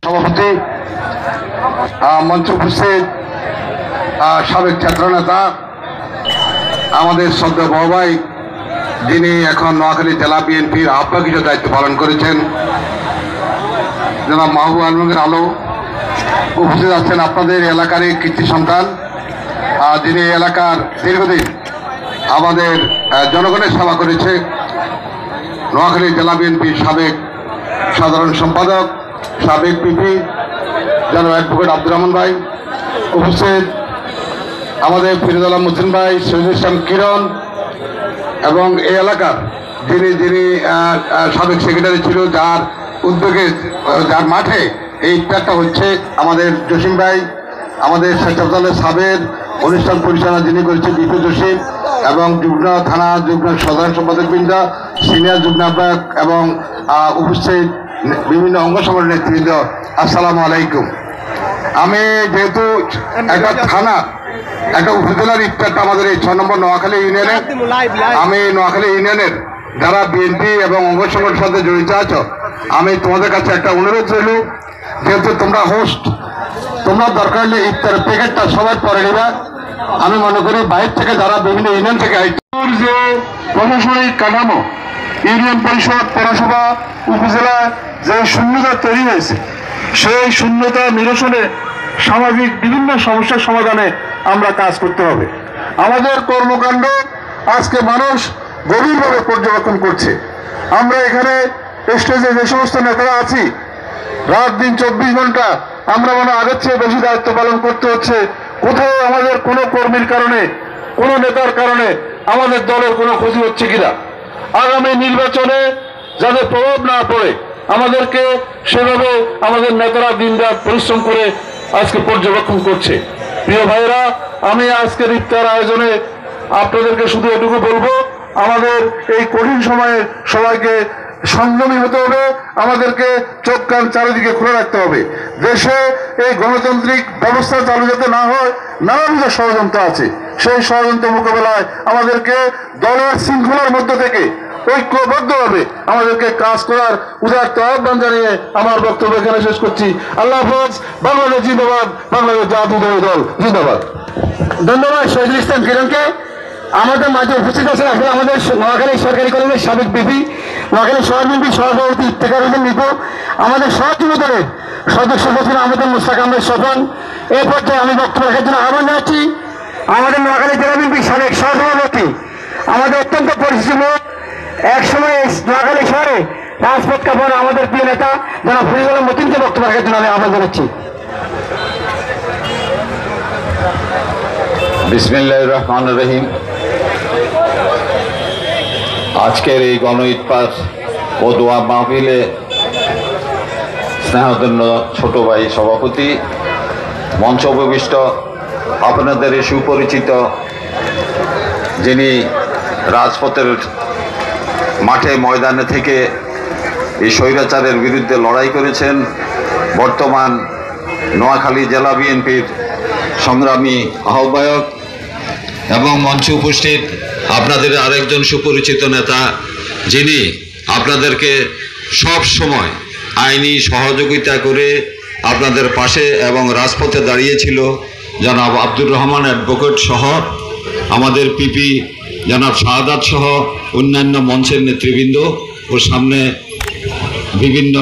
সভাপতি, মঞ্চে উপস্থিত সাবেক ছাত্রনেতা, আমাদের শ্রদ্ধেয় বড় ভাই যিনি এখন নোয়াখালী জেলা বিএনপির আহ্বায়ক হিসেবে দায়িত্ব পালন করেছেন, জনাব মাহবুব আলমের আলো। উপস্থিত আছেন আপনাদের এলাকারই কৃতি সন্তান, যিনি এলাকার দীর্ঘদিন আমাদের জনগণের সেবা করেছে, নোয়াখালী জেলা বিএনপির সাবেক সাধারণ সম্পাদক, সাবেক পিপি জনাব অ্যাডভোকেট আব্দুর রহমান ভাই। উপস্থিত আমাদের ফিরোজ আলম মুসলিম ভাই, শহীদুল ইসলাম কিরণ, এবং এই এলাকার যিনি সাবেক সেক্রেটারি ছিল, যার উদ্যোগে যার মাঠে এই ইফতারটা হচ্ছে, আমাদের জসিম ভাই, আমাদের স্বেচ্ছাসেবক সাবের অনুষ্ঠান পরিচালনা যিনি করেছে বিপু জসিম, এবং যুগ্ম থানা যুগ্ম সাধারণ সম্পাদক বৃন্দ, সিনিয়র যুগ্ম আহ্বায়ক এবং উপস্থিত বিভিন্ন অঙ্গ সংগঠনের নেতৃবৃন্দ, আসসালামু আলাইকুম। আমি যেহেতু একটা থানা একটা উপজেলার ইফতারটা আমাদের এই 6 নম্বর নোয়াখালী ইউনিয়নে, আমি নোয়াখালী ইউনিয়নের যারা বিএনপি এবং অঙ্গ সংগঠনের সাথে জড়িত আছো, আমি তোমাদের কাছে একটা অনুরোধ রইল, যেহেতু তোমরা হোস্ট, তোমরা দরকার হলে ইফতারের প্যাকেটটা সবার পরে নেবা। আমি মনে করি বাইরে থেকে যারা বিভিন্ন ইউনিয়ন থেকে যে প্রশাসনিক কাঠামো, ইউনিয়ন পরিষদ, পৌরসভা, উপজেলা যে শূন্যতা তৈরি হয়েছে, সেই শূন্যতা নিরসনে সামাজিক বিভিন্ন সমস্যার সমাধানে আমরা কাজ করতে হবে। আমাদের কর্মকাণ্ড আজকে মানুষ গভীরভাবে পর্যবেক্ষণ করছে। আমরা এখানে স্টেজে যে সমস্ত নেতারা আছি, রাত দিন 24 ঘন্টা আমরা মনে আগের চেয়ে বেশি দায়িত্ব পালন করতে হচ্ছে। কোথাও আমাদের কোনো কর্মীর কারণে, কোনো নেতার কারণে আমাদের দলের কোনো ক্ষতি হচ্ছে কিনা, আগামী নির্বাচনে যাতে প্রভাব না পড়ে আমাদেরকে সেভাবে আমাদের নেতারা দিনরাত পরিশ্রম করে আজকে পর্যবেক্ষণ করছে। প্রিয় ভাইরা, আমি আজকের ইফতার আয়োজনে আপনাদেরকে শুধু এটুকু বলবো, আমাদের এই কঠিন সময়ে সবাইকে সংযমী হতে হবে, আমাদেরকে চোখ কান চারিদিকে খুলে রাখতে হবে। দেশে এই গণতান্ত্রিক ব্যবস্থা চালু যাতে না হয়, নানাবিধ ষড়যন্ত্র আছে, সেই ষড়যন্ত্র মোকাবেলায় আমাদেরকে দলের শৃঙ্খলার মধ্য থেকে ঐক্যবদ্ধভাবে আমাদেরকে কাজ করার উদাত্ত আহ্বান জানিয়ে আমার বক্তব্য এখানে শেষ করছি। আল্লাহ হাফেজ। বাংলাদেশ জিন্দাবাদ, বাংলাদেশ জাতীয়তাবাদী দল জিন্দাবাদ। ধন্যবাদ শহীদুল ইসলাম কিরণকে। আমাদের মাঝে উপস্থিত আছেন এখন আমাদের নোয়াখালী সরকারি কলেজের সাবেক বিপি, নোয়াখালী শহর বিএনপির সভাপতি ইফতেখার হোসেন নিপু, আমাদের সহযোগী দলের সদস্য সচিব আমাদের মুস্তাক আহমেদ স্বপন। এই পর্যায়ে আমি বক্তব্য রাখার জন্য আহ্বান জানাচ্ছি আমাদের নোয়াখালী জেলা বিএনপির সাবেক সহসভাপতি, আমাদের অত্যন্ত পরিচিত লোক, একসময় নোয়াখালী শহরে রাজপথ কাপড় আমাদের প্রিয় নেতা জনাব ফিরোজ আলম মতিনকে বক্তব্য রাখার জন্য আমি আহ্বান জানাচ্ছি। বিসমিল্লাহির রহমানির রহিম। আজকের এই গণ ইফতার ও দোয়া মাহফিলে স্নেহধন্য ছোট ভাই সভাপতি, মঞ্চ উপবিষ্ট আপনাদের সুপরিচিত, যিনি রাজপথের মাঠে ময়দানে থেকে এই স্বৈরাচারের বিরুদ্ধে লড়াই করেছেন, বর্তমান নোয়াখালী জেলা বিএনপির সংগ্রামী আহ্বায়ক, এবং মঞ্চে উপস্থিত আপনাদের আরেকজন সুপরিচিত নেতা, যিনি আপনাদেরকে সব সময় আইনি সহযোগিতা করে আপনাদের পাশে এবং রাজপথে দাঁড়িয়েছিল, জনাব আব্দুর রহমান অ্যাডভোকেট সহ, আমাদের পিপি জনাব শাহাদাত সহ অন্যান্য মঞ্চের নেতৃবৃন্দ ও সামনে বিভিন্ন